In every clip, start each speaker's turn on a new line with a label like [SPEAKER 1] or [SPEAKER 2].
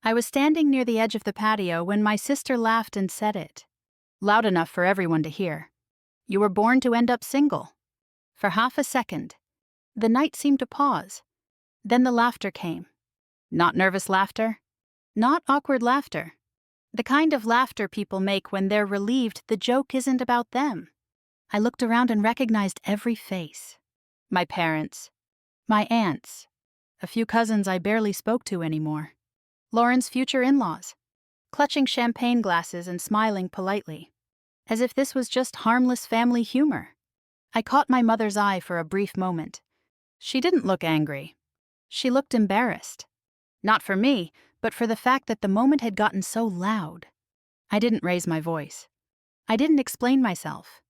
[SPEAKER 1] I was standing near the edge of the patio when my sister laughed and said it, loud enough for everyone to hear. "You were born to end up single." For half a second, the night seemed to pause. Then the laughter came. Not nervous laughter, not awkward laughter. The kind of laughter people make when they're relieved the joke isn't about them. I looked around and recognized every face. My parents, my aunts, a few cousins I barely spoke to anymore, Lauren's future in-laws, clutching champagne glasses and smiling politely, as if this was just harmless family humor. I caught my mother's eye for a brief moment. She didn't look angry. She looked embarrassed. Not for me, but for the fact that the moment had gotten so loud. I didn't raise my voice. I didn't explain myself.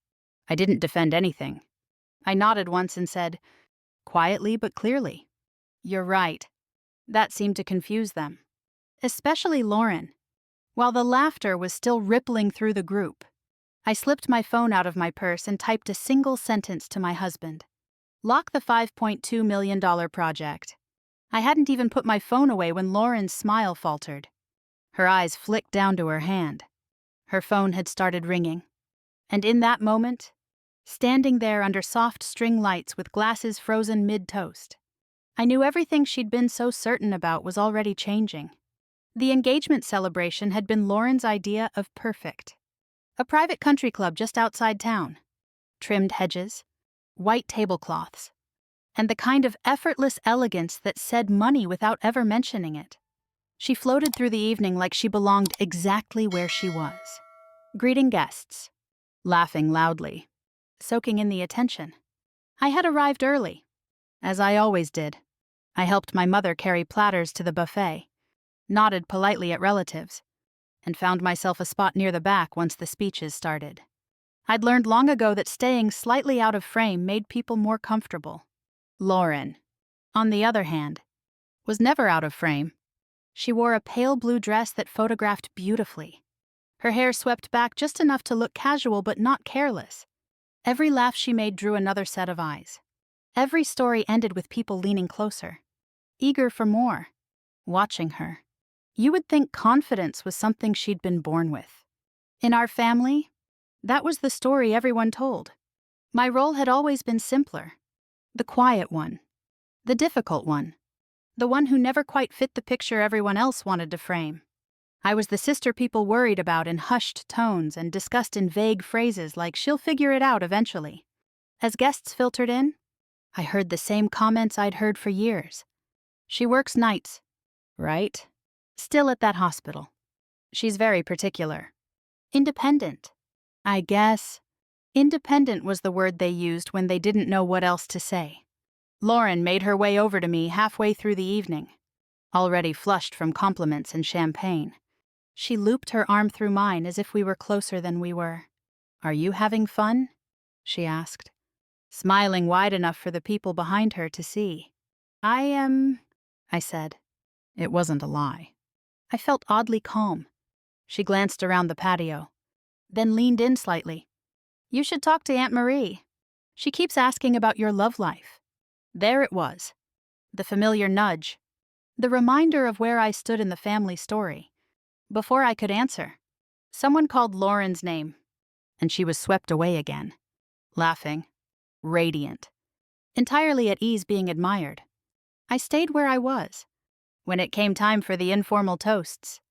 [SPEAKER 1] I didn't defend anything. I nodded once and said, quietly but clearly, "You're right." That seemed to confuse them, especially Lauren. While the laughter was still rippling through the group, I slipped my phone out of my purse and typed a single sentence to my husband. "Lock the $5.2 million project." I hadn't even put my phone away when Lauren's smile faltered. Her eyes flicked down to her hand. Her phone had started ringing. And in that moment, standing there under soft string lights with glasses frozen mid-toast, I knew everything she'd been so certain about was already changing. The engagement celebration had been Lauren's idea of perfect. A private country club just outside town. Trimmed hedges, white tablecloths, and the kind of effortless elegance that said money without ever mentioning it. She floated through the evening like she belonged exactly where she was, greeting guests, laughing loudly, soaking in the attention. I had arrived early, as I always did. I helped my mother carry platters to the buffet, nodded politely at relatives, and found myself a spot near the back once the speeches started. I'd learned long ago that staying slightly out of frame made people more comfortable. Lauren, on the other hand, was never out of frame. She wore a pale blue dress that photographed beautifully. Her hair swept back just enough to look casual but not careless. Every laugh she made drew another set of eyes. Every story ended with people leaning closer, eager for more, watching her. You would think confidence was something she'd been born with. In our family, that was the story everyone told. My role had always been simpler. The quiet one, the difficult one, the one who never quite fit the picture everyone else wanted to frame. I was the sister people worried about in hushed tones and discussed in vague phrases like "she'll figure it out eventually." As guests filtered in, I heard the same comments I'd heard for years. "She works nights, right? Still at that hospital. She's very particular. Independent. I guess independent was the word they used when they didn't know what else to say." Lauren made her way over to me halfway through the evening, already flushed from compliments and champagne. She looped her arm through mine as if we were closer than we were. "Are you having fun?" she asked, smiling wide enough for the people behind her to see. "I am," I said. It wasn't a lie. I felt oddly calm. She glanced around the patio, then leaned in slightly. "You should talk to Aunt Marie. She keeps asking about your love life." There it was, the familiar nudge, the reminder of where I stood in the family story. Before I could answer, someone called Lauren's name, and she was swept away again, laughing, radiant, entirely at ease being admired. I stayed where I was. When it came time for the informal toasts,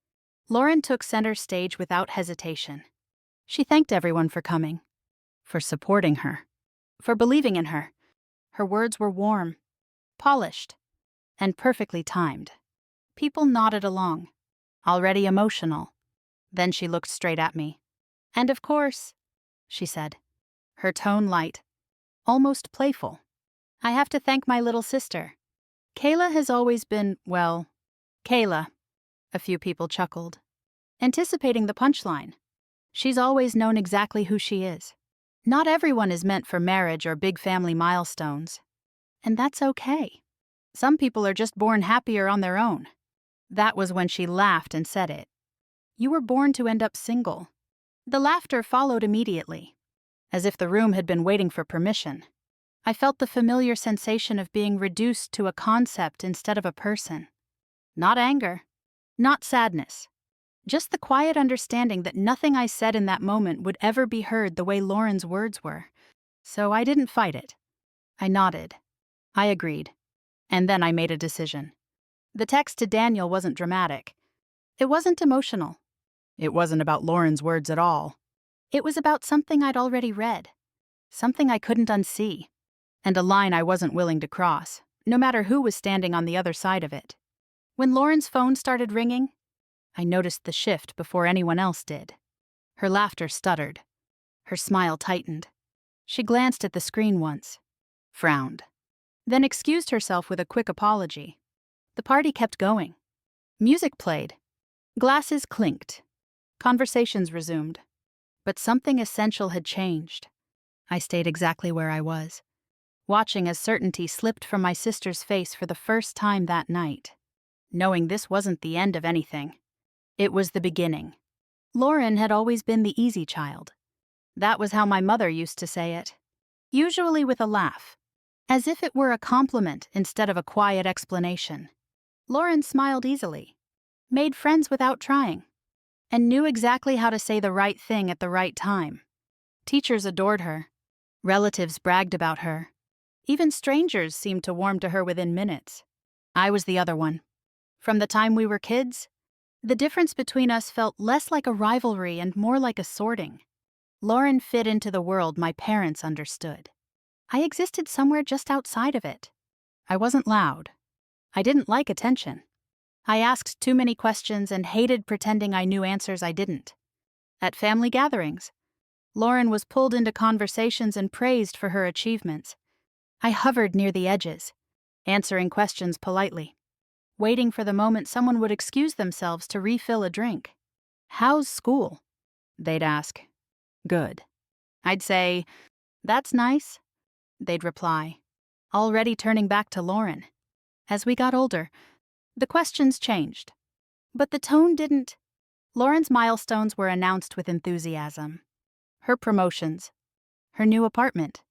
[SPEAKER 1] Lauren took center stage without hesitation. She thanked everyone for coming, for supporting her, for believing in her. Her words were warm, polished, and perfectly timed. People nodded along, already emotional. Then she looked straight at me. "And of course," she said, her tone light, almost playful, "I have to thank my little sister. Kayla has always been, well, Kayla," a few people chuckled, anticipating the punchline. "She's always known exactly who she is. Not everyone is meant for marriage or big family milestones. And that's okay. Some people are just born happier on their own." That was when she laughed and said it. "You were born to end up single." The laughter followed immediately, as if the room had been waiting for permission. I felt the familiar sensation of being reduced to a concept instead of a person. Not anger, Not sadness. Just the quiet understanding that nothing I said in that moment would ever be heard the way Lauren's words were. So I didn't fight it. I nodded. I agreed. And then I made a decision. The text to Daniel wasn't dramatic. It wasn't emotional. It wasn't about Lauren's words at all. It was about something I'd already read. Something I couldn't unsee. And a line I wasn't willing to cross, no matter who was standing on the other side of it. When Lauren's phone started ringing, I noticed the shift before anyone else did. Her laughter stuttered. Her smile tightened. She glanced at the screen once, frowned, then excused herself with a quick apology. The party kept going. Music played. Glasses clinked. Conversations resumed. But something essential had changed. I stayed exactly where I was, watching as certainty slipped from my sister's face for the first time that night, knowing this wasn't the end of anything. It was the beginning. Lauren had always been the easy child. That was how my mother used to say it, usually with a laugh, as if it were a compliment instead of a quiet explanation. Lauren smiled easily, made friends without trying, and knew exactly how to say the right thing at the right time. Teachers adored her. Relatives bragged about her. Even strangers seemed to warm to her within minutes. I was the other one. From the time we were kids, the difference between us felt less like a rivalry and more like a sorting. Lauren fit into the world my parents understood. I existed somewhere just outside of it. I wasn't loud. I didn't like attention. I asked too many questions and hated pretending I knew answers I didn't. At family gatherings, Lauren was pulled into conversations and praised for her achievements. I hovered near the edges, answering questions politely, waiting for the moment someone would excuse themselves to refill a drink. "How's school?" they'd ask. "Good." I'd say, "That's nice." They'd reply, already turning back to Lauren. As we got older, the questions changed. But the tone didn't. Lauren's milestones were announced with enthusiasm. Her promotions, her new apartment,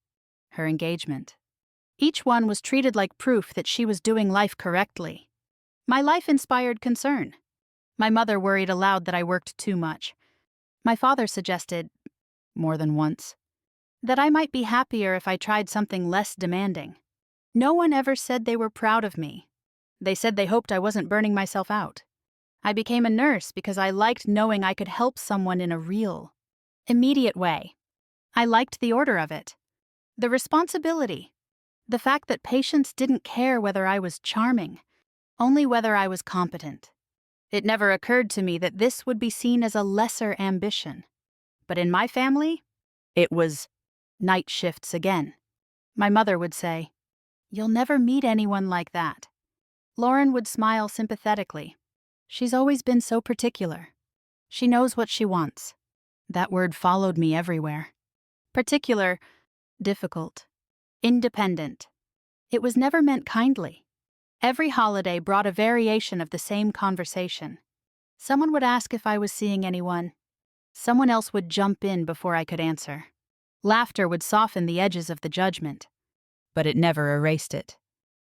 [SPEAKER 1] her engagement. Each one was treated like proof that she was doing life correctly. My life inspired concern. My mother worried aloud that I worked too much. My father suggested, more than once, that I might be happier if I tried something less demanding. No one ever said they were proud of me. They said they hoped I wasn't burning myself out. I became a nurse because I liked knowing I could help someone in a real, immediate way. I liked the order of it, the responsibility, the fact that patients didn't care whether I was charming, only whether I was competent. It never occurred to me that this would be seen as a lesser ambition. But in my family, it was night shifts again. My mother would say, "You'll never meet anyone like that." Lauren would smile sympathetically. "She's always been so particular. She knows what she wants." That word followed me everywhere. Particular, difficult, independent. It was never meant kindly. Every holiday brought a variation of the same conversation. Someone would ask if I was seeing anyone. Someone else would jump in before I could answer. Laughter would soften the edges of the judgment, but it never erased it.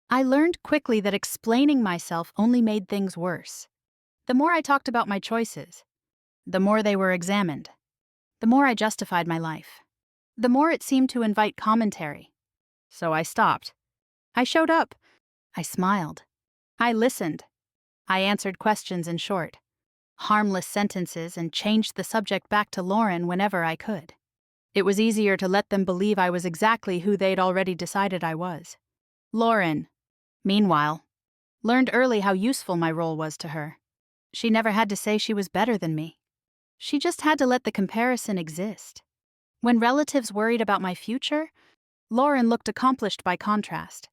[SPEAKER 1] I learned quickly that explaining myself only made things worse. The more I talked about my choices, the more they were examined. The more I justified my life, the more it seemed to invite commentary. So I stopped. I showed up. I smiled. I listened. I answered questions in short, harmless sentences and changed the subject back to Lauren whenever I could. It was easier to let them believe I was exactly who they'd already decided I was. Lauren, meanwhile, learned early how useful my role was to her. She never had to say she was better than me. She just had to let the comparison exist. When relatives worried about my future, Lauren looked accomplished by contrast.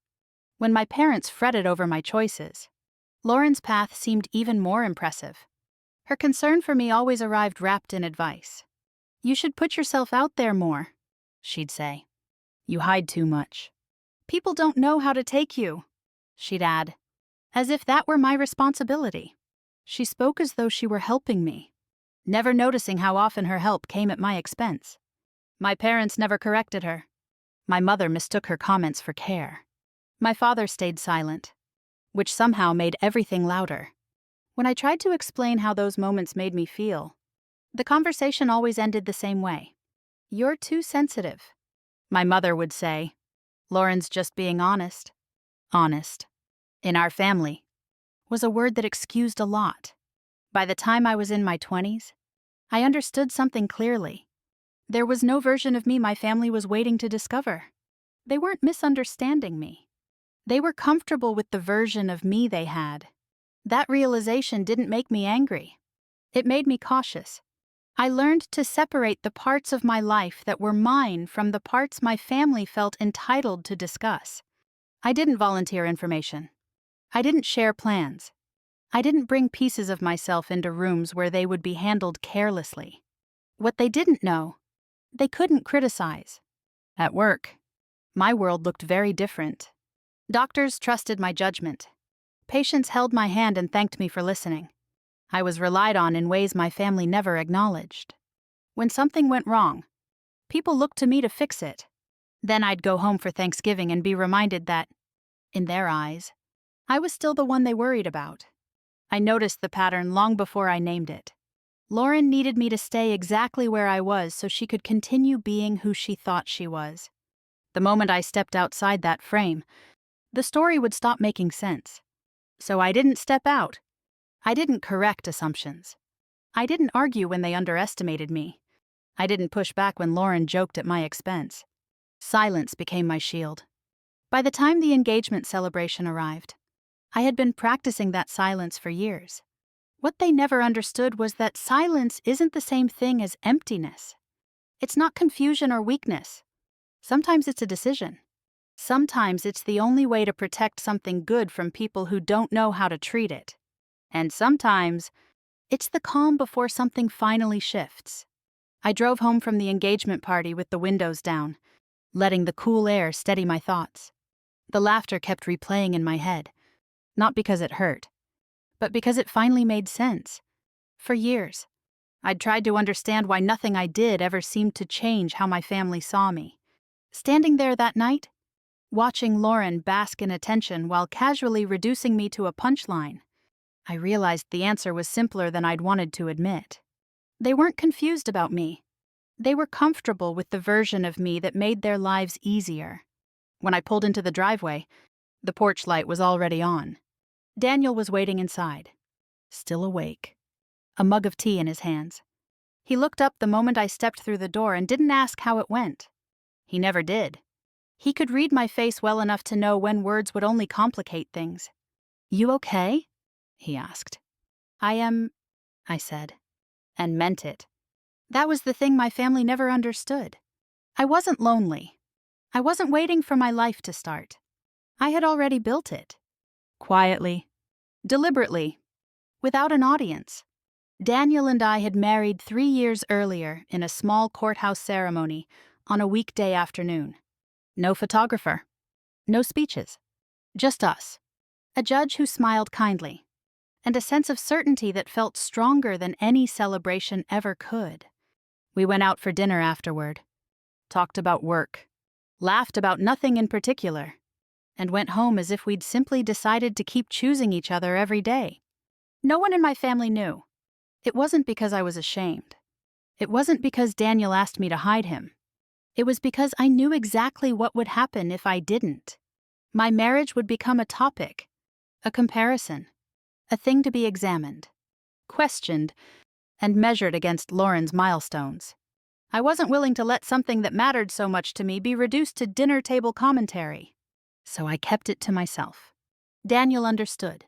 [SPEAKER 1] When my parents fretted over my choices, Lauren's path seemed even more impressive. Her concern for me always arrived wrapped in advice. "You should put yourself out there more," she'd say. "You hide too much. People don't know how to take you," she'd add, as if that were my responsibility. She spoke as though she were helping me, never noticing how often her help came at my expense. My parents never corrected her. My mother mistook her comments for care. My father stayed silent, which somehow made everything louder. When I tried to explain how those moments made me feel, the conversation always ended the same way. "You're too sensitive." My mother would say, "Lauren's just being honest." Honest, in our family, was a word that excused a lot. By the time I was in my 20s, I understood something clearly. There was no version of me my family was waiting to discover. They weren't misunderstanding me. They were comfortable with the version of me they had. That realization didn't make me angry. It made me cautious. I learned to separate the parts of my life that were mine from the parts my family felt entitled to discuss. I didn't volunteer information. I didn't share plans. I didn't bring pieces of myself into rooms where they would be handled carelessly. What they didn't know, they couldn't criticize. At work, my world looked very different. Doctors trusted my judgment. Patients held my hand and thanked me for listening. I was relied on in ways my family never acknowledged. When something went wrong, people looked to me to fix it. Then I'd go home for Thanksgiving and be reminded that, in their eyes, I was still the one they worried about. I noticed the pattern long before I named it. Lauren needed me to stay exactly where I was so she could continue being who she thought she was. The moment I stepped outside that frame, the story would stop making sense. So I didn't step out. I didn't correct assumptions. I didn't argue when they underestimated me. I didn't push back when Lauren joked at my expense. Silence became my shield. By the time the engagement celebration arrived, I had been practicing that silence for years. What they never understood was that silence isn't the same thing as emptiness. It's not confusion or weakness. Sometimes it's a decision. Sometimes it's the only way to protect something good from people who don't know how to treat it. And sometimes it's the calm before something finally shifts. I drove home from the engagement party with the windows down, letting the cool air steady my thoughts. The laughter kept replaying in my head, not because it hurt, but because it finally made sense. For years, I'd tried to understand why nothing I did ever seemed to change how my family saw me. Standing there that night, watching Lauren bask in attention while casually reducing me to a punchline, I realized the answer was simpler than I'd wanted to admit. They weren't confused about me. They were comfortable with the version of me that made their lives easier. When I pulled into the driveway, the porch light was already on. Daniel was waiting inside, still awake, a mug of tea in his hands. He looked up the moment I stepped through the door and didn't ask how it went. He never did. He could read my face well enough to know when words would only complicate things. "You okay?" he asked. "I am," I said, and meant it. That was the thing my family never understood. I wasn't lonely. I wasn't waiting for my life to start. I had already built it. Quietly, deliberately, without an audience. Daniel and I had married 3 years earlier in a small courthouse ceremony on a weekday afternoon. No photographer, no speeches, just us. A judge who smiled kindly, and a sense of certainty that felt stronger than any celebration ever could. We went out for dinner afterward, talked about work, laughed about nothing in particular, and went home as if we'd simply decided to keep choosing each other every day. No one in my family knew. It wasn't because I was ashamed. It wasn't because Daniel asked me to hide him. It was because I knew exactly what would happen if I didn't. My marriage would become a topic, a comparison, a thing to be examined, questioned, and measured against Lauren's milestones. I wasn't willing to let something that mattered so much to me be reduced to dinner table commentary. So I kept it to myself. Daniel understood.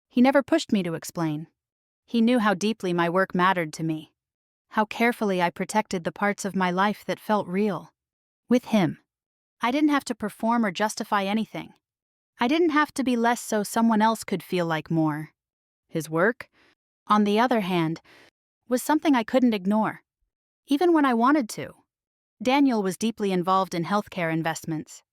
[SPEAKER 1] He never pushed me to explain. He knew how deeply my work mattered to me, how carefully I protected the parts of my life that felt real. With him, I didn't have to perform or justify anything. I didn't have to be less so someone else could feel like more. His work, on the other hand, was something I couldn't ignore, even when I wanted to. Daniel was deeply involved in healthcare investments,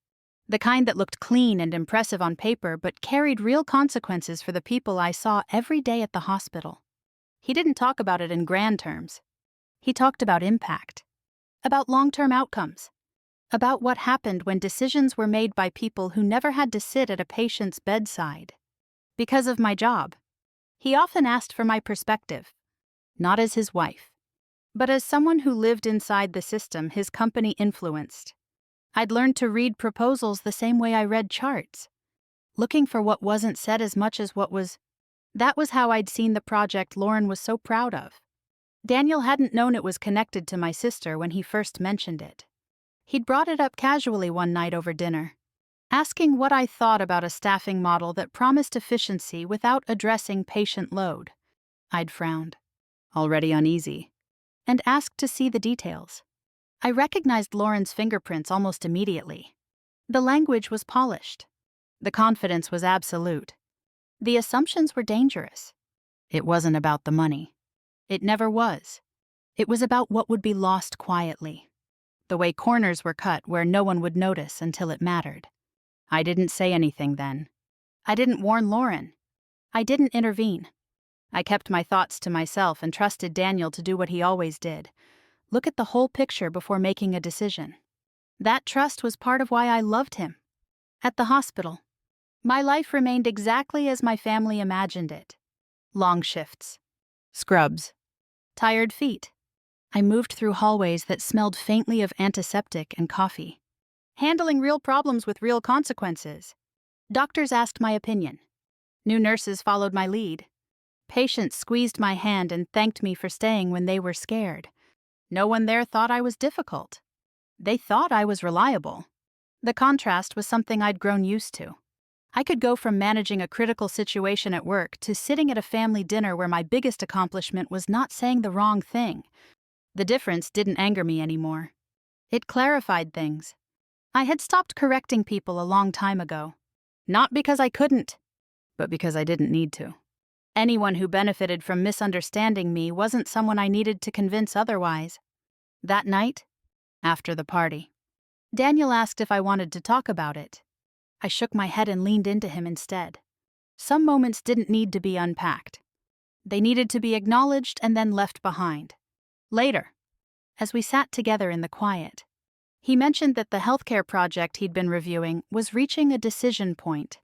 [SPEAKER 1] the kind that looked clean and impressive on paper but carried real consequences for the people I saw every day at the hospital. He didn't talk about it in grand terms. He talked about impact, about long-term outcomes, about what happened when decisions were made by people who never had to sit at a patient's bedside. Because of my job, He often asked for my perspective, not as his wife, but as someone who lived inside the system his company influenced. I'd learned to read proposals the same way I read charts, looking for what wasn't said as much as what was. That was how I'd seen the project Lauren was so proud of. Daniel hadn't known it was connected to my sister when he first mentioned it. He'd brought it up casually one night over dinner, asking what I thought about a staffing model that promised efficiency without addressing patient load. I'd frowned, already uneasy, and asked to see the details. I recognized Lauren's fingerprints almost immediately. The language was polished. The confidence was absolute. The assumptions were dangerous. It wasn't about the money. It never was. It was about what would be lost quietly. The way corners were cut where no one would notice until it mattered. I didn't say anything then. I didn't warn Lauren. I didn't intervene. I kept my thoughts to myself and trusted Daniel to do what he always did. Look at the whole picture before making a decision. That trust was part of why I loved him. At the hospital, my life remained exactly as my family imagined it. Long shifts. Scrubs. Tired feet. I moved through hallways that smelled faintly of antiseptic and coffee. Handling real problems with real consequences. Doctors asked my opinion. New nurses followed my lead. Patients squeezed my hand and thanked me for staying when they were scared. No one there thought I was difficult. They thought I was reliable. The contrast was something I'd grown used to. I could go from managing a critical situation at work to sitting at a family dinner where my biggest accomplishment was not saying the wrong thing. The difference didn't anger me anymore. It clarified things. I had stopped correcting people a long time ago. Not because I couldn't, but because I didn't need to. Anyone who benefited from misunderstanding me wasn't someone I needed to convince otherwise. That night, after the party, Daniel asked if I wanted to talk about it. I shook my head and leaned into him instead. Some moments didn't need to be unpacked. They needed to be acknowledged and then left behind. Later, as we sat together in the quiet, he mentioned that the healthcare project he'd been reviewing was reaching a decision point.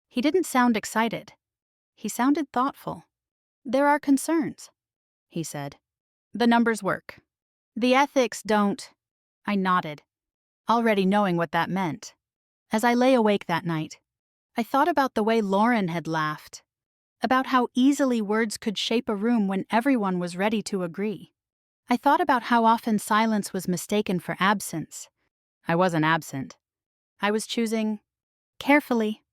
[SPEAKER 1] He didn't sound excited. He sounded thoughtful. There are concerns, he said. The numbers work. The ethics don't. I nodded, already knowing what that meant. As I lay awake that night, I thought about the way Lauren had laughed, about how easily words could shape a room when everyone was ready to agree. I thought about how often silence was mistaken for absence. I wasn't absent. I was choosing, carefully,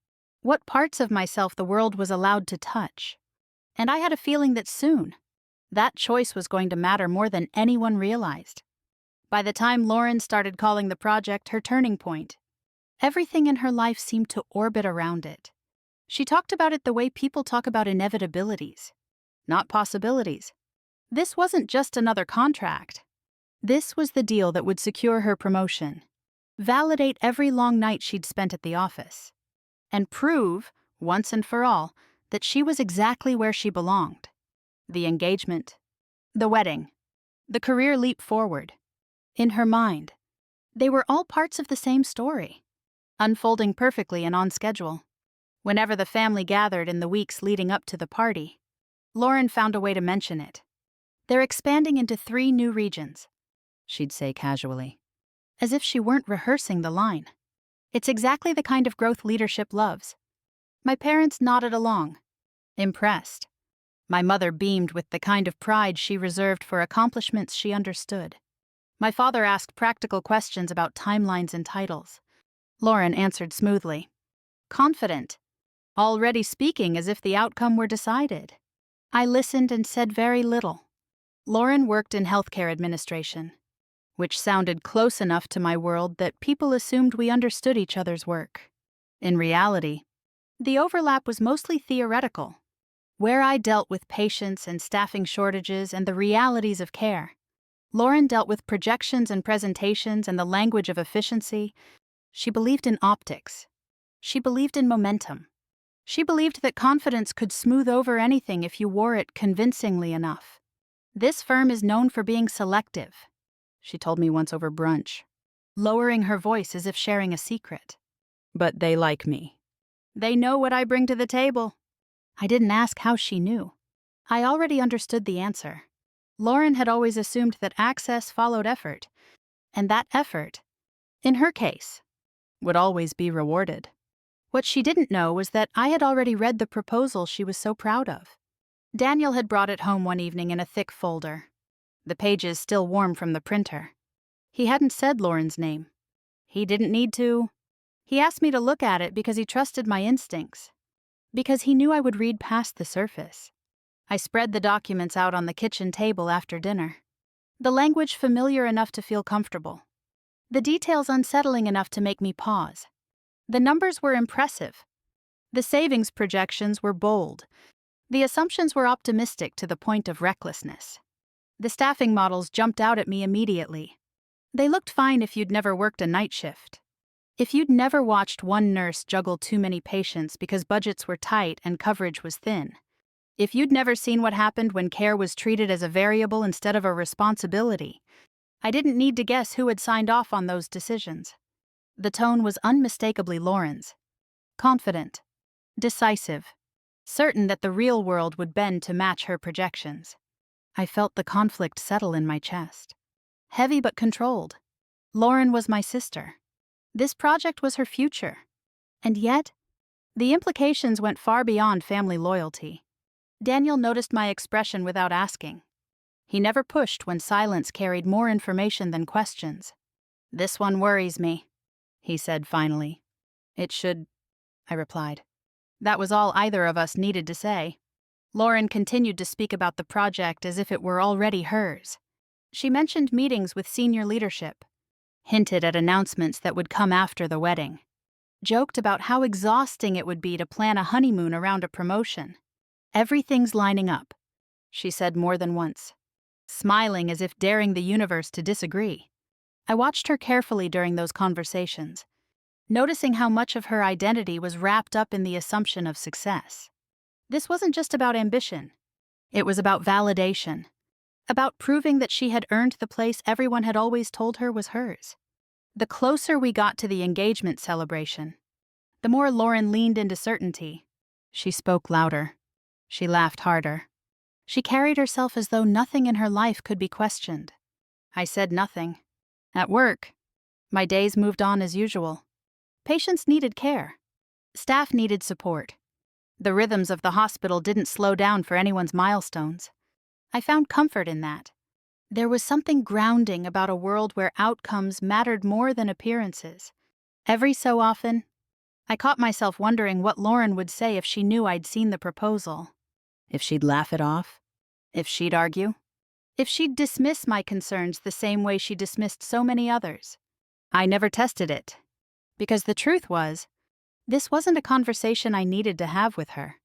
[SPEAKER 1] what parts of myself the world was allowed to touch. And I had a feeling that soon, that choice was going to matter more than anyone realized. By the time Lauren started calling the project her turning point, everything in her life seemed to orbit around it. She talked about it the way people talk about inevitabilities, not possibilities. This wasn't just another contract. This was the deal that would secure her promotion, validate every long night she'd spent at the office, and prove, once and for all, that she was exactly where she belonged. The engagement, the wedding, the career leap forward. In her mind, they were all parts of the same story, unfolding perfectly and on schedule. Whenever the family gathered in the weeks leading up to the party, Lauren found a way to mention it. They're expanding into 3 new regions, she'd say casually, as if she weren't rehearsing the line. It's exactly the kind of growth leadership loves. My parents nodded along, impressed. My mother beamed with the kind of pride she reserved for accomplishments she understood. My father asked practical questions about timelines and titles. Lauren answered smoothly, confident, already speaking as if the outcome were decided. I listened and said very little. Lauren worked in healthcare administration, which sounded close enough to my world that people assumed we understood each other's work. In reality, the overlap was mostly theoretical. Where I dealt with patients and staffing shortages and the realities of care, Lauren dealt with projections and presentations and the language of efficiency. She believed in optics. She believed in momentum. She believed that confidence could smooth over anything if you wore it convincingly enough. This firm is known for being selective, she told me once over brunch, lowering her voice as if sharing a secret. But they like me. They know what I bring to the table. I didn't ask how she knew. I already understood the answer. Lauren had always assumed that access followed effort, and that effort, in her case, would always be rewarded. What she didn't know was that I had already read the proposal she was so proud of. Daniel had brought it home one evening in a thick folder, the pages still warm from the printer. He hadn't said Lauren's name. He didn't need to. He asked me to look at it because he trusted my instincts, because he knew I would read past the surface. I spread the documents out on the kitchen table after dinner. The language familiar enough to feel comfortable. The details unsettling enough to make me pause. The numbers were impressive. The savings projections were bold. The assumptions were optimistic to the point of recklessness. The staffing models jumped out at me immediately. They looked fine if you'd never worked a night shift. If you'd never watched one nurse juggle too many patients because budgets were tight and coverage was thin. If you'd never seen what happened when care was treated as a variable instead of a responsibility. I didn't need to guess who had signed off on those decisions. The tone was unmistakably Lauren's. Confident. Decisive. Certain that the real world would bend to match her projections. I felt the conflict settle in my chest. Heavy but controlled. Lauren was my sister. This project was her future. And yet, the implications went far beyond family loyalty. Daniel noticed my expression without asking. He never pushed when silence carried more information than questions. "This one worries me," he said finally. "It should," I replied. That was all either of us needed to say. Lauren continued to speak about the project as if it were already hers. She mentioned meetings with senior leadership, hinted at announcements that would come after the wedding, joked about how exhausting it would be to plan a honeymoon around a promotion. "Everything's lining up," she said more than once, smiling as if daring the universe to disagree. I watched her carefully during those conversations, noticing how much of her identity was wrapped up in the assumption of success. This wasn't just about ambition. It was about validation, about proving that she had earned the place everyone had always told her was hers. The closer we got to the engagement celebration, the more Lauren leaned into certainty. She spoke louder. She laughed harder. She carried herself as though nothing in her life could be questioned. I said nothing. At work, my days moved on as usual. Patients needed care. Staff needed support. The rhythms of the hospital didn't slow down for anyone's milestones. I found comfort in that. There was something grounding about a world where outcomes mattered more than appearances. Every so often, I caught myself wondering what Lauren would say if she knew I'd seen the proposal. If she'd laugh it off? If she'd argue? If she'd dismiss my concerns the same way she dismissed so many others? I never tested it, because the truth was, this wasn't a conversation I needed to have with her.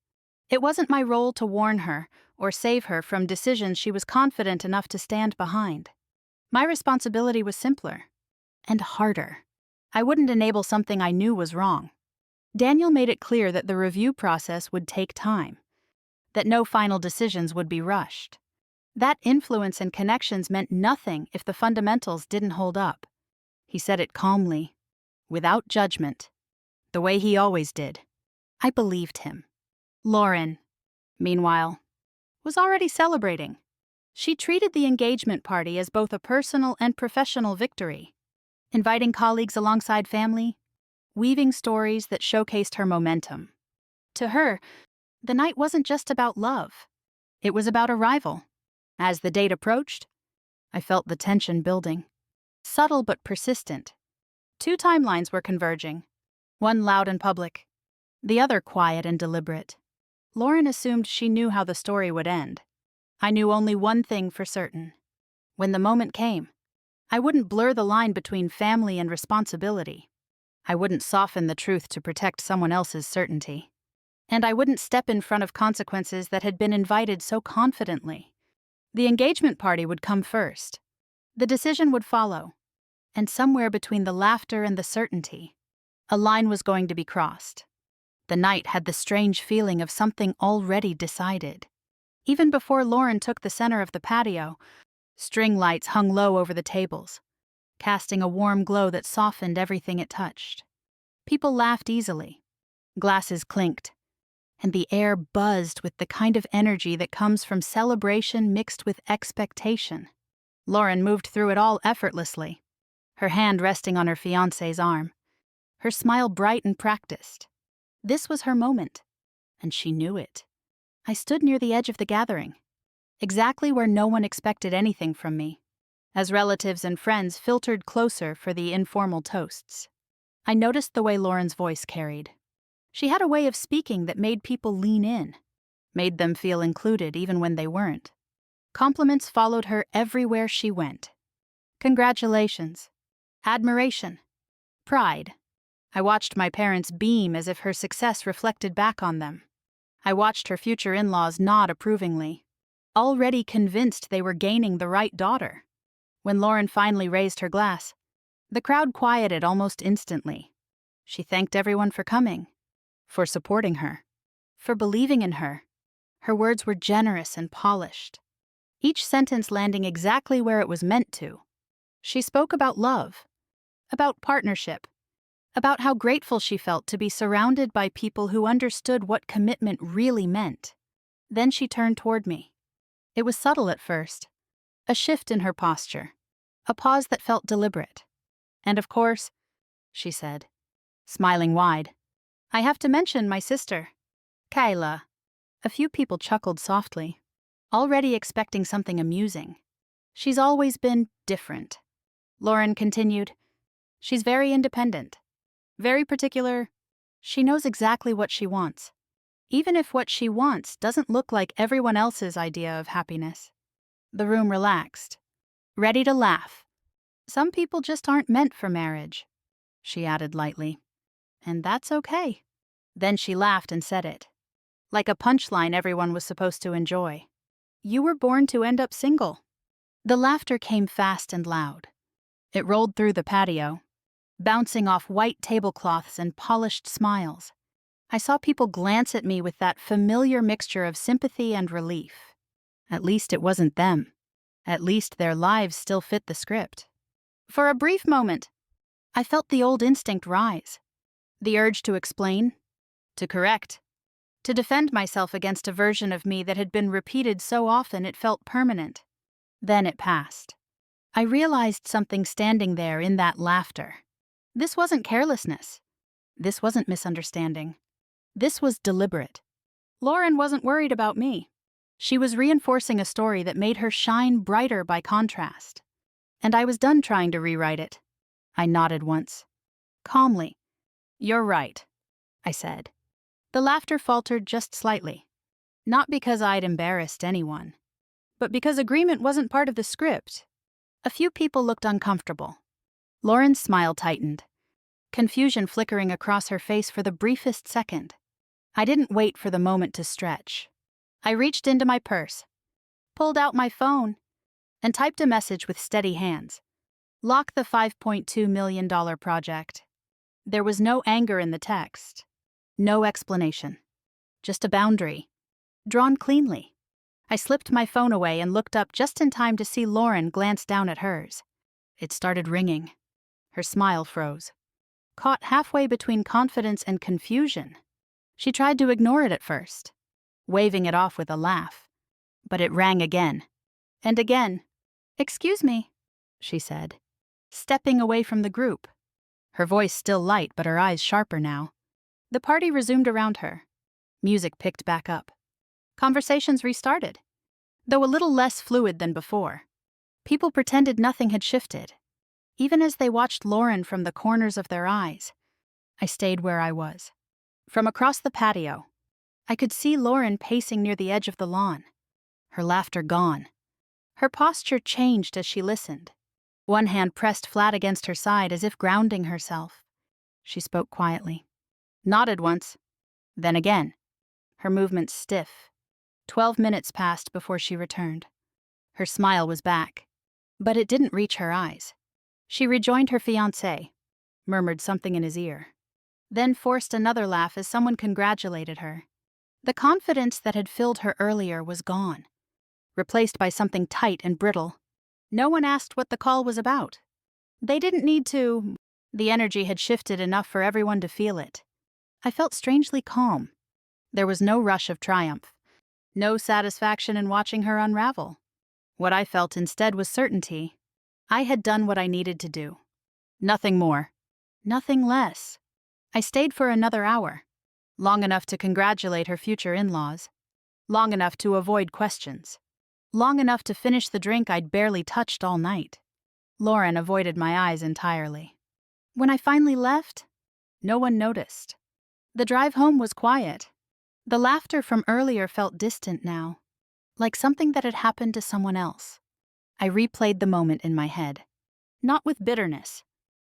[SPEAKER 1] It wasn't my role to warn her or save her from decisions she was confident enough to stand behind. My responsibility was simpler and harder. I wouldn't enable something I knew was wrong. Daniel made it clear that the review process would take time, that no final decisions would be rushed. That influence and connections meant nothing if the fundamentals didn't hold up. He said it calmly, without judgment, the way he always did. I believed him. Lauren, meanwhile, was already celebrating. She treated the engagement party as both a personal and professional victory, inviting colleagues alongside family, weaving stories that showcased her momentum. To her, the night wasn't just about love. It was about arrival. As the date approached, I felt the tension building. Subtle but persistent. Two timelines were converging, one loud and public, the other quiet and deliberate. Lauren assumed she knew how the story would end. I knew only one thing for certain. When the moment came, I wouldn't blur the line between family and responsibility. I wouldn't soften the truth to protect someone else's certainty. And I wouldn't step in front of consequences that had been invited so confidently. The engagement party would come first. The decision would follow. And somewhere between the laughter and the certainty, a line was going to be crossed. The night had the strange feeling of something already decided. Even before Lauren took the center of the patio, string lights hung low over the tables, casting a warm glow that softened everything it touched. People laughed easily. Glasses clinked. and the air buzzed with the kind of energy that comes from celebration mixed with expectation. Lauren moved through it all effortlessly, her hand resting on her fiancé's arm, her smile bright and practiced. This was her moment, and she knew it. I stood near the edge of the gathering, exactly where no one expected anything from me, as relatives and friends filtered closer for the informal toasts. I noticed the way Lauren's voice carried. She had a way of speaking that made people lean in, made them feel included even when they weren't. Compliments followed her everywhere she went. Congratulations, admiration, pride. I watched my parents beam as if her success reflected back on them. I watched her future in-laws nod approvingly, already convinced they were gaining the right daughter. When Lauren finally raised her glass, the crowd quieted almost instantly. She thanked everyone for coming, for supporting her, for believing in her. Her words were generous and polished, each sentence landing exactly where it was meant to. She spoke about love, about partnership, about how grateful she felt to be surrounded by people who understood what commitment really meant. Then she turned toward me. It was subtle at first, a shift in her posture, a pause that felt deliberate. And of course, she said, smiling wide, I have to mention my sister, Kayla. A few people chuckled softly, already expecting something amusing. She's always been different. Lauren continued, she's very independent, very particular. She knows exactly what she wants, even if what she wants doesn't look like everyone else's idea of happiness. The room relaxed, ready to laugh. Some people just aren't meant for marriage, she added lightly. And that's okay. Then she laughed and said it, like a punchline everyone was supposed to enjoy. You were born to end up single. The laughter came fast and loud. It rolled through the patio, bouncing off white tablecloths and polished smiles. I saw people glance at me with that familiar mixture of sympathy and relief. At least it wasn't them. At least their lives still fit the script. For a brief moment, I felt the old instinct rise. The urge to explain, to correct, to defend myself against a version of me that had been repeated so often it felt permanent. Then it passed. I realized something standing there in that laughter. This wasn't carelessness. This wasn't misunderstanding. This was deliberate. Lauren wasn't worried about me. She was reinforcing a story that made her shine brighter by contrast. And I was done trying to rewrite it. I nodded once. Calmly. You're right, I said. The laughter faltered just slightly. Not because I'd embarrassed anyone, but because agreement wasn't part of the script. A few people looked uncomfortable. Lauren's smile tightened, confusion flickering across her face for the briefest second. I didn't wait for the moment to stretch. I reached into my purse, pulled out my phone, and typed a message with steady hands. Lock the $5.2 million project. There was no anger in the text, no explanation, just a boundary, drawn cleanly. I slipped my phone away and looked up just in time to see Lauren glance down at hers. It started ringing. Her smile froze, caught halfway between confidence and confusion. She tried to ignore it at first, waving it off with a laugh. But it rang again, and again. Excuse me, she said, stepping away from the group. Her voice still light, but her eyes sharper now. The party resumed around her. Music picked back up. Conversations restarted, though a little less fluid than before. People pretended nothing had shifted. Even as they watched Lauren from the corners of their eyes, I stayed where I was. From across the patio, I could see Lauren pacing near the edge of the lawn, her laughter gone. Her posture changed as she listened, one hand pressed flat against her side as if grounding herself. She spoke quietly, nodded once, then again, her movements stiff. 12 minutes passed before she returned. Her smile was back, but it didn't reach her eyes. She rejoined her fiancé, murmured something in his ear, then forced another laugh as someone congratulated her. The confidence that had filled her earlier was gone, replaced by something tight and brittle. No one asked what the call was about. They didn't need to. The energy had shifted enough for everyone to feel it. I felt strangely calm, There was no rush of triumph, no satisfaction in watching her unravel. What I felt instead was certainty. I had done what I needed to do. Nothing more. Nothing less. I stayed for another hour, long enough to congratulate her future in-laws, long enough to avoid questions, long enough to finish the drink I'd barely touched all night. Lauren avoided my eyes entirely. When I finally left, no one noticed. The drive home was quiet. The laughter from earlier felt distant now, like something that had happened to someone else. I replayed the moment in my head, not with bitterness,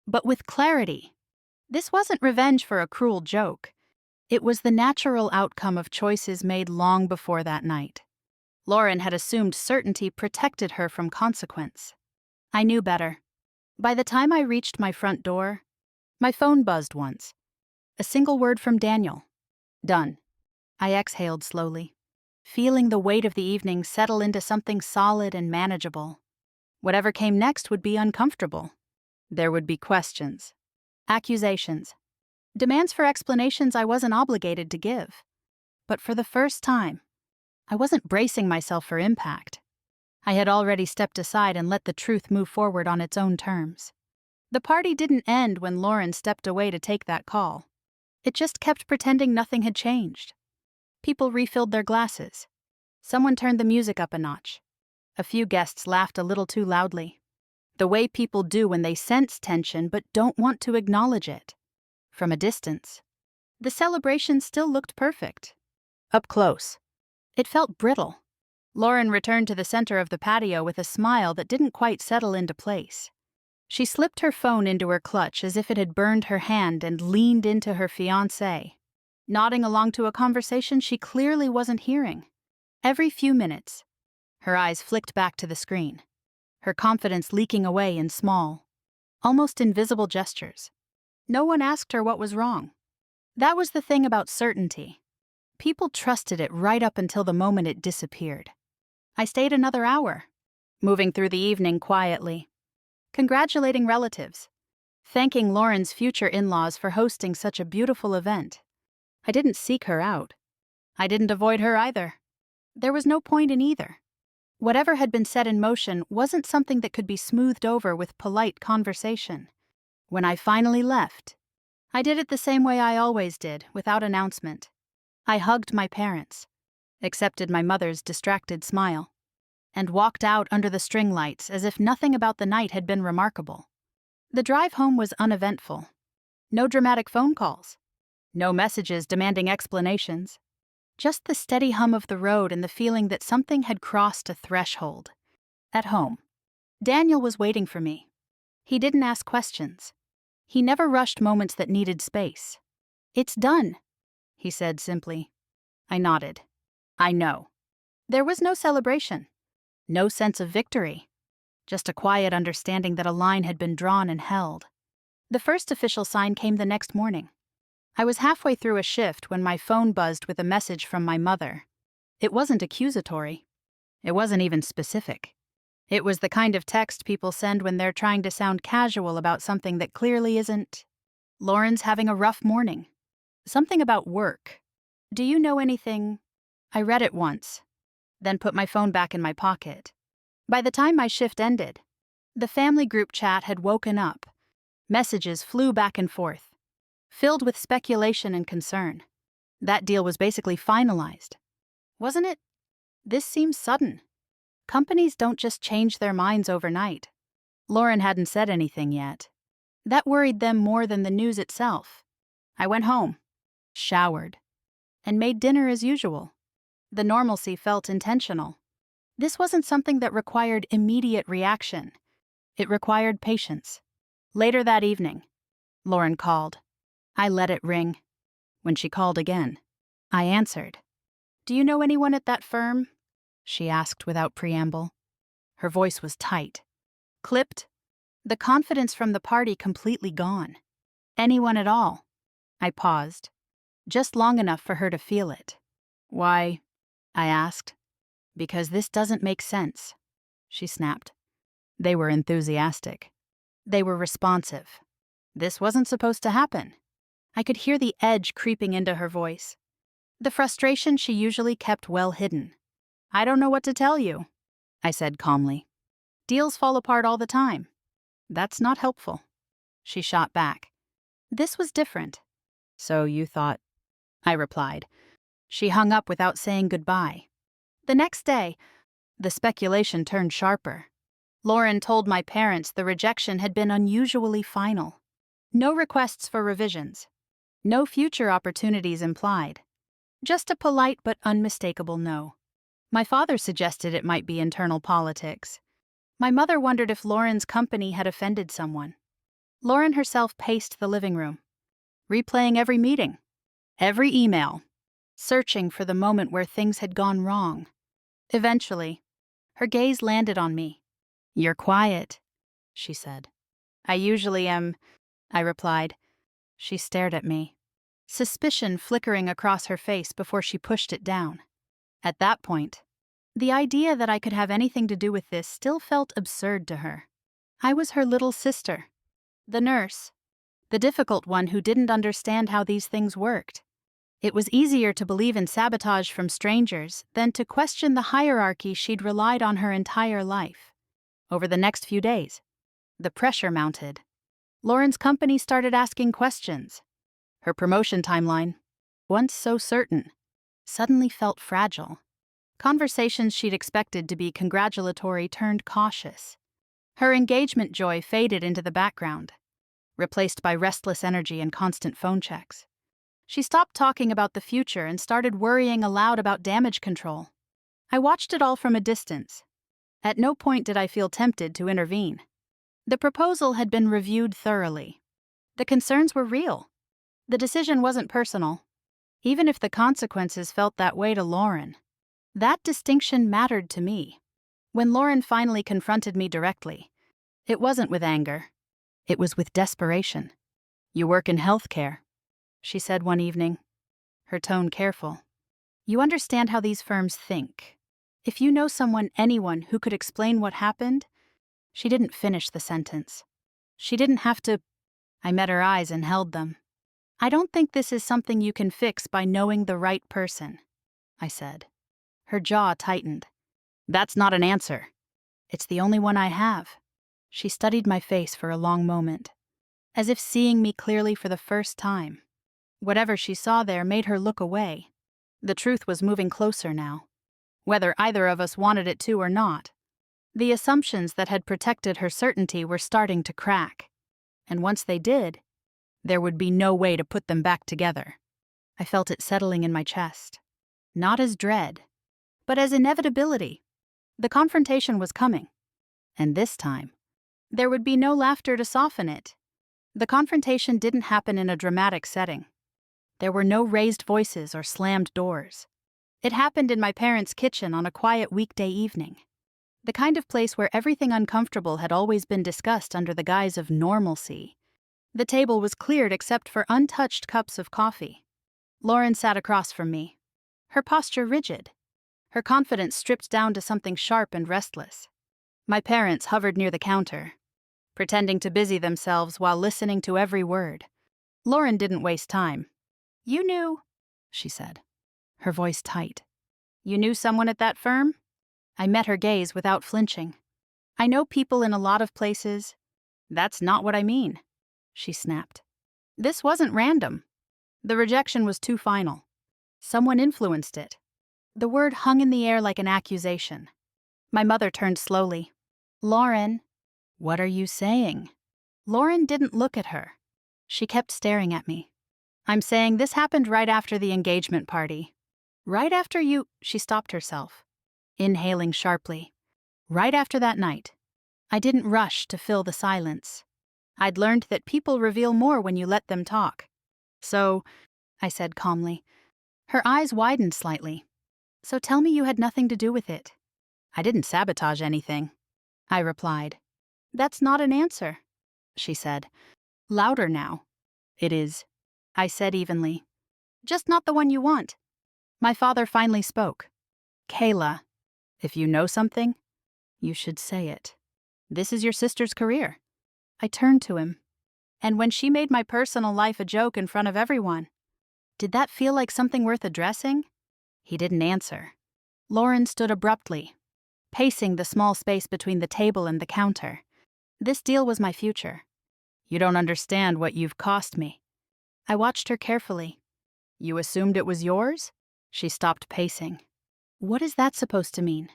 [SPEAKER 1] but with clarity. This wasn't revenge for a cruel joke. It was the natural outcome of choices made long before that night. Lauren had assumed certainty protected her from consequence. I knew better. By the time I reached my front door, my phone buzzed once. A single word from Daniel. Done. I exhaled slowly, feeling the weight of the evening settle into something solid and manageable. Whatever came next would be uncomfortable. There would be questions, accusations, demands for explanations I wasn't obligated to give. But for the first time, I wasn't bracing myself for impact. I had already stepped aside and let the truth move forward on its own terms. The party didn't end when Lauren stepped away to take that call. It just kept pretending nothing had changed. People refilled their glasses. Someone turned the music up a notch. A few guests laughed a little too loudly, the way people do when they sense tension but don't want to acknowledge it. From a distance, the celebration still looked perfect. Up close, it felt brittle. Lauren returned to the center of the patio with a smile that didn't quite settle into place. She slipped her phone into her clutch as if it had burned her hand and leaned into her fiancé, nodding along to a conversation she clearly wasn't hearing. Every few minutes, her eyes flicked back to the screen, her confidence leaking away in small, almost invisible gestures. No one asked her what was wrong. That was the thing about certainty. People trusted it right up until the moment it disappeared. I stayed another hour, moving through the evening quietly, congratulating relatives, thanking Lauren's future in-laws for hosting such a beautiful event. I didn't seek her out. I didn't avoid her either. There was no point in either. Whatever had been set in motion wasn't something that could be smoothed over with polite conversation. When I finally left, I did it the same way I always did, without announcement. I hugged my parents, accepted my mother's distracted smile, and walked out under the string lights as if nothing about the night had been remarkable. The drive home was uneventful. No dramatic phone calls. No messages demanding explanations. Just the steady hum of the road and the feeling that something had crossed a threshold. At home, Daniel was waiting for me. He didn't ask questions. He never rushed moments that needed space. "It's done," he said simply. I nodded. I know. There was no celebration. No sense of victory. Just a quiet understanding that a line had been drawn and held. The first official sign came the next morning. I was halfway through a shift when my phone buzzed with a message from my mother. It wasn't accusatory. It wasn't even specific. It was the kind of text people send when they're trying to sound casual about something that clearly isn't. "Lauren's having a rough morning. Something about work. Do you know anything?" I read it once, then put my phone back in my pocket. By the time my shift ended, the family group chat had woken up. Messages flew back and forth, filled with speculation and concern. That deal was basically finalized. Wasn't it? This seems sudden. Companies don't just change their minds overnight. Lauren hadn't said anything yet. That worried them more than the news itself. I went home, showered, and made dinner as usual. The normalcy felt intentional. This wasn't something that required immediate reaction. It required patience. Later that evening, Lauren called. I let it ring. When she called again, I answered. "Do you know anyone at that firm?" she asked without preamble. Her voice was tight, clipped, the confidence from the party completely gone. "Anyone at all?" I paused, just long enough for her to feel it. "Why?" I asked. "Because this doesn't make sense," she snapped. They were enthusiastic. They were responsive. This wasn't supposed to happen. I could hear the edge creeping into her voice. The frustration she usually kept well hidden. "I don't know what to tell you," I said calmly. "Deals fall apart all the time." "That's not helpful," she shot back. This was different. "So you thought," I replied. She hung up without saying goodbye. The next day, the speculation turned sharper. Lauren told my parents the rejection had been unusually final. No requests for revisions. No future opportunities implied. Just a polite but unmistakable no. My father suggested it might be internal politics. My mother wondered if Lauren's company had offended someone. Lauren herself paced the living room, replaying every meeting, every email, searching for the moment where things had gone wrong. Eventually, her gaze landed on me. "You're quiet," she said. "I usually am," I replied. She stared at me, suspicion flickering across her face before she pushed it down. At that point, the idea that I could have anything to do with this still felt absurd to her. I was her little sister, the nurse, the difficult one who didn't understand how these things worked. It was easier to believe in sabotage from strangers than to question the hierarchy she'd relied on her entire life. Over the next few days, the pressure mounted. Lauren's company started asking questions. Her promotion timeline, once so certain, suddenly felt fragile. Conversations she'd expected to be congratulatory turned cautious. Her engagement joy faded into the background, replaced by restless energy and constant phone checks. She stopped talking about the future and started worrying aloud about damage control. I watched it all from a distance. At no point did I feel tempted to intervene. The proposal had been reviewed thoroughly. The concerns were real. The decision wasn't personal, even if the consequences felt that way to Lauren. That distinction mattered to me. When Lauren finally confronted me directly, it wasn't with anger. It was with desperation. "You work in healthcare," she said one evening, her tone careful. "You understand how these firms think. If you know anyone who could explain what happened..." She didn't finish the sentence. She didn't have to. I met her eyes and held them. "I don't think this is something you can fix by knowing the right person," I said. Her jaw tightened. "That's not an answer." "It's the only one I have." She studied my face for a long moment, as if seeing me clearly for the first time. Whatever she saw there made her look away. The truth was moving closer now, whether either of us wanted it to or not. The assumptions that had protected her certainty were starting to crack, and once they did, there would be no way to put them back together. I felt it settling in my chest, not as dread, but as inevitability. The confrontation was coming, and this time, there would be no laughter to soften it. The confrontation didn't happen in a dramatic setting. There were no raised voices or slammed doors. It happened in my parents' kitchen on a quiet weekday evening. The kind of place where everything uncomfortable had always been discussed under the guise of normalcy. The table was cleared except for untouched cups of coffee. Lauren sat across from me, her posture rigid, her confidence stripped down to something sharp and restless. My parents hovered near the counter, pretending to busy themselves while listening to every word. Lauren didn't waste time. "You knew," she said, her voice tight. "You knew someone at that firm?" I met her gaze without flinching. "I know people in a lot of places." "That's not what I mean," she snapped. "This wasn't random. The rejection was too final. Someone influenced it." The word hung in the air like an accusation. My mother turned slowly. "Lauren, what are you saying?" Lauren didn't look at her. She kept staring at me. "I'm saying this happened right after the engagement party. Right after you..." She stopped herself, inhaling sharply. "Right after that night. I didn't rush to fill the silence. I'd learned that people reveal more when you let them talk. So," I said calmly. Her eyes widened slightly. "So tell me you had nothing to do with it." "I didn't sabotage anything," I replied. "That's not an answer," she said, louder now. "It is," I said evenly. "Just not the one you want." My father finally spoke. "Kayla, if you know something, you should say it. This is your sister's career." I turned to him. "And when she made my personal life a joke in front of everyone, Did that feel like something worth addressing? He didn't answer. Lauren stood abruptly, pacing the small space between the table and the counter. This deal was my future. You don't understand what you've cost me. I watched her carefully. You assumed it was yours? She stopped pacing. What is that supposed to mean?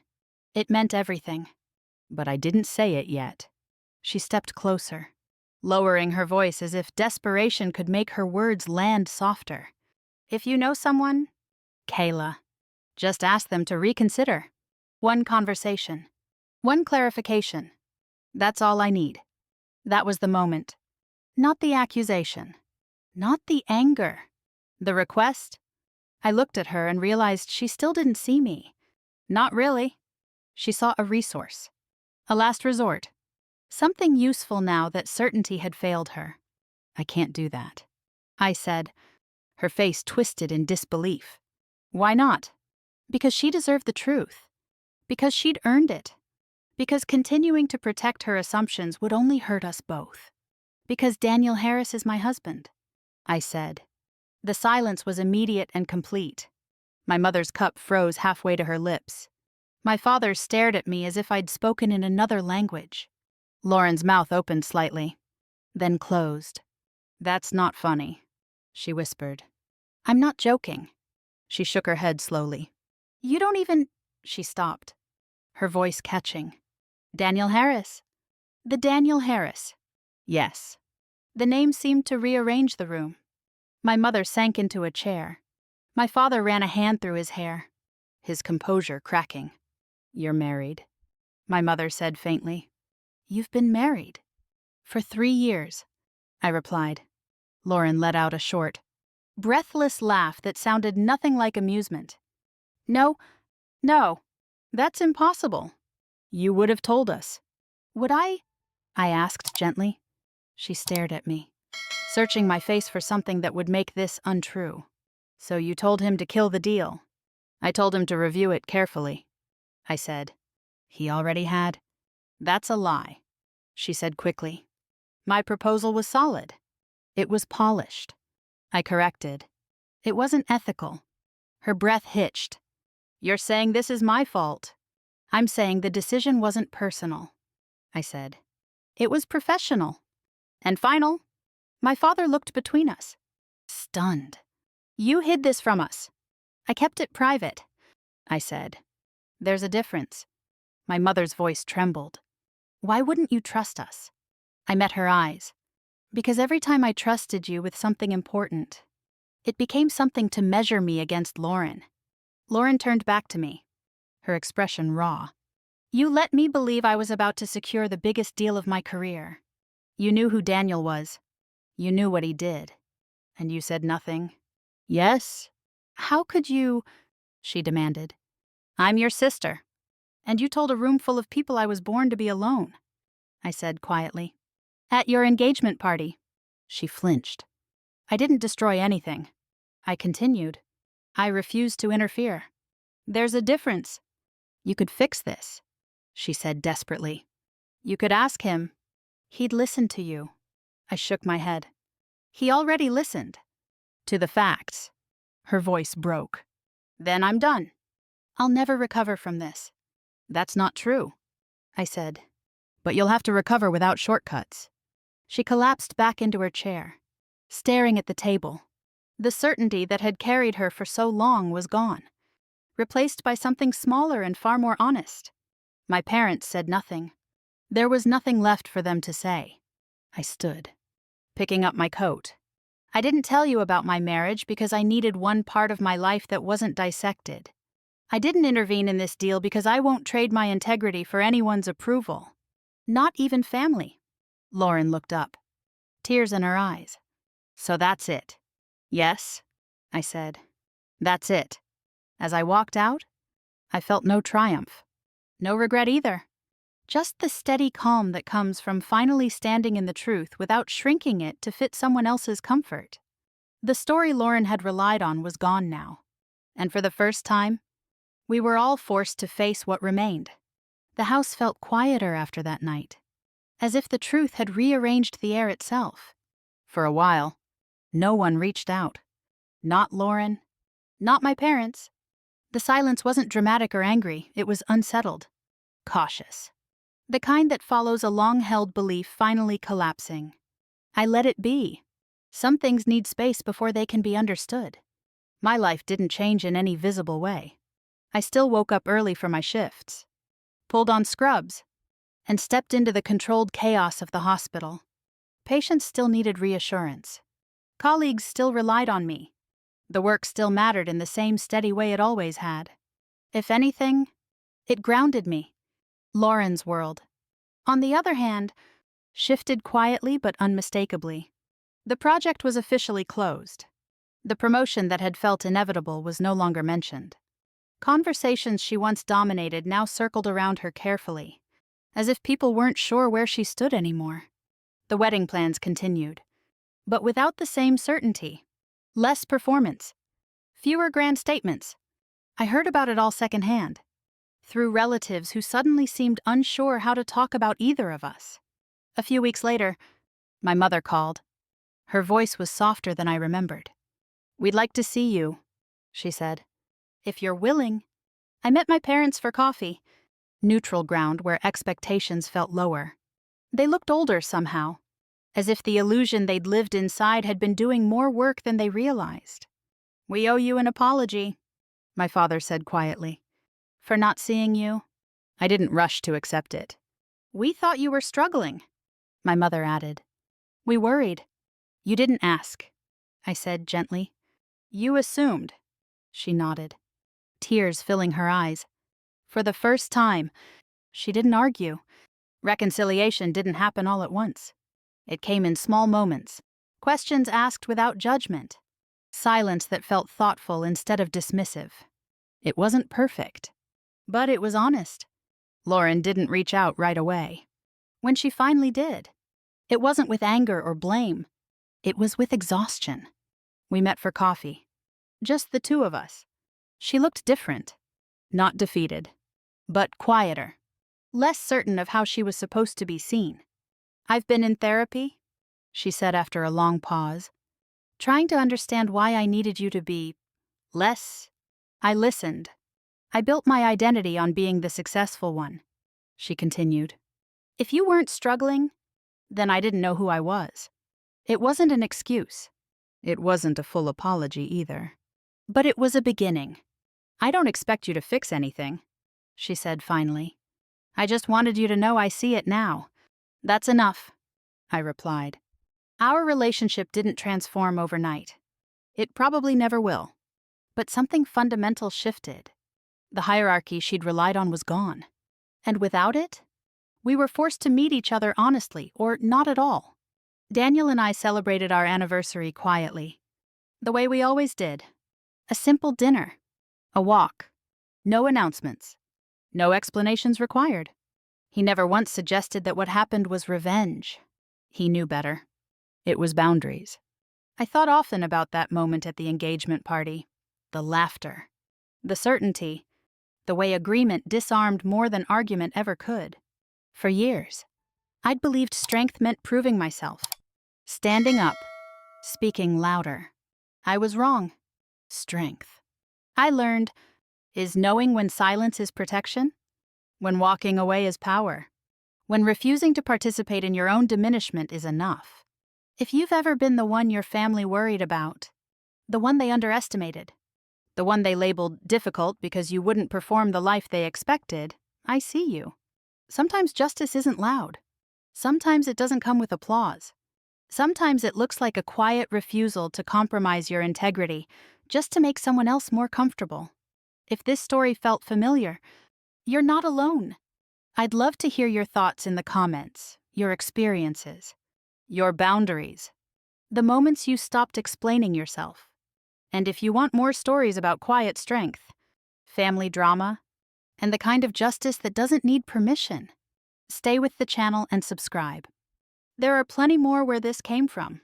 [SPEAKER 1] It meant everything. But I didn't say it yet. She stepped closer, lowering her voice as if desperation could make her words land softer. If you know someone, Kayla, just ask them to reconsider. One conversation. One clarification. That's all I need. That was the moment. Not the accusation. Not the anger. The request? I looked at her and realized she still didn't see me. Not really. She saw a resource. A last resort. Something useful now that certainty had failed her. I can't do that, I said, her face twisted in disbelief. Why not? Because she deserved the truth. Because she'd earned it. Because continuing to protect her assumptions would only hurt us both. Because Daniel Harris is my husband, I said. The silence was immediate and complete. My mother's cup froze halfway to her lips. My father stared at me as if I'd spoken in another language. Lauren's mouth opened slightly, then closed. That's not funny, she whispered. I'm not joking. She shook her head slowly. You don't even... She stopped, her voice catching. Daniel Harris. The Daniel Harris. Yes. The name seemed to rearrange the room. My mother sank into a chair. My father ran a hand through his hair, his composure cracking. You're married, my mother said faintly. You've been married. For 3 years, I replied. Lauren let out a short, breathless laugh that sounded nothing like amusement. No, that's impossible. You would have told us. Would I? I asked gently. She stared at me, searching my face for something that would make this untrue. So you told him to kill the deal. I told him to review it carefully, I said. He already had. That's a lie, she said quickly. My proposal was solid. It was polished. I corrected. It wasn't ethical. Her breath hitched. You're saying this is my fault. I'm saying the decision wasn't personal, I said. It was professional. And final. My father looked between us, stunned. You hid this from us. I kept it private, I said. There's a difference. My mother's voice trembled. Why wouldn't you trust us? I met her eyes. Because every time I trusted you with something important, it became something to measure me against Lauren. Lauren turned back to me, her expression raw. You let me believe I was about to secure the biggest deal of my career. You knew who Daniel was. You knew what he did. And you said nothing. Yes? How could you? She demanded. I'm your sister. And you told a room full of people I was born to be alone, I said quietly. At your engagement party. She flinched. I didn't destroy anything. I continued. I refused to interfere. There's a difference. You could fix this, she said desperately. You could ask him. He'd listen to you. I shook my head. He already listened. To the facts. Her voice broke. Then I'm done. I'll never recover from this. That's not true, I said. But you'll have to recover without shortcuts. She collapsed back into her chair, staring at the table. The certainty that had carried her for so long was gone, replaced by something smaller and far more honest. My parents said nothing. There was nothing left for them to say. I stood, picking up my coat. I didn't tell you about my marriage because I needed one part of my life that wasn't dissected. I didn't intervene in this deal because I won't trade my integrity for anyone's approval. Not even family. Lauren looked up, tears in her eyes. So that's it. Yes, I said. That's it. As I walked out, I felt no triumph. No regret either. Just the steady calm that comes from finally standing in the truth without shrinking it to fit someone else's comfort. The story Lauren had relied on was gone now. And for the first time, we were all forced to face what remained. The house felt quieter after that night, as if the truth had rearranged the air itself. For a while, no one reached out. Not Lauren. Not my parents. The silence wasn't dramatic or angry, it was unsettled. Cautious. The kind that follows a long-held belief finally collapsing. I let it be. Some things need space before they can be understood. My life didn't change in any visible way. I still woke up early for my shifts, pulled on scrubs, and stepped into the controlled chaos of the hospital. Patients still needed reassurance. Colleagues still relied on me. The work still mattered in the same steady way it always had. If anything, it grounded me. Lauren's world, on the other hand, shifted quietly but unmistakably. The project was officially closed. The promotion that had felt inevitable was no longer mentioned. Conversations she once dominated now circled around her carefully, as if people weren't sure where she stood anymore. The wedding plans continued, but without the same certainty. Less performance. Fewer grand statements. I heard about it all secondhand, through relatives who suddenly seemed unsure how to talk about either of us. A few weeks later, my mother called. Her voice was softer than I remembered. "We'd like to see you," she said. "If you're willing." I met my parents for coffee, neutral ground where expectations felt lower. They looked older somehow, as if the illusion they'd lived inside had been doing more work than they realized. "We owe you an apology," my father said quietly, "for not seeing you." I didn't rush to accept it. "We thought you were struggling," my mother added. "We worried. You didn't ask," I said gently. "You assumed," she nodded, tears filling her eyes. For the first time, she didn't argue. Reconciliation didn't happen all at once. It came in small moments, questions asked without judgment, silence that felt thoughtful instead of dismissive. It wasn't perfect, but it was honest. Lauren didn't reach out right away. When she finally did, it wasn't with anger or blame. It was with exhaustion. We met for coffee. Just the two of us. She looked different. Not defeated, but quieter. Less certain of how she was supposed to be seen. "I've been in therapy," she said after a long pause, "trying to understand why I needed you to be less." I listened. "I built my identity on being the successful one," she continued. "If you weren't struggling, then I didn't know who I was." It wasn't an excuse. It wasn't a full apology either. But it was a beginning. "I don't expect you to fix anything," she said finally. "I just wanted you to know I see it now." "That's enough," I replied. Our relationship didn't transform overnight. It probably never will. But something fundamental shifted. The hierarchy she'd relied on was gone. And without it, we were forced to meet each other honestly, or not at all. Daniel and I celebrated our anniversary quietly, the way we always did. A simple dinner, a walk, no announcements, no explanations required. He never once suggested that what happened was revenge. He knew better. It was boundaries. I thought often about that moment at the engagement party. The laughter, the certainty, the way agreement disarmed more than argument ever could. For years, I'd believed strength meant proving myself, standing up, speaking louder. I was wrong. Strength, I learned, is knowing when silence is protection, when walking away is power, when refusing to participate in your own diminishment is enough. If you've ever been the one your family worried about, the one they underestimated, the one they labeled difficult because you wouldn't perform the life they expected, I see you. Sometimes justice isn't loud. Sometimes it doesn't come with applause. Sometimes it looks like a quiet refusal to compromise your integrity just to make someone else more comfortable. If this story felt familiar, you're not alone. I'd love to hear your thoughts in the comments, your experiences, your boundaries, the moments you stopped explaining yourself. And if you want more stories about quiet strength, family drama, and the kind of justice that doesn't need permission, stay with the channel and subscribe. There are plenty more where this came from.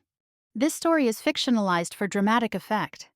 [SPEAKER 1] This story is fictionalized for dramatic effect.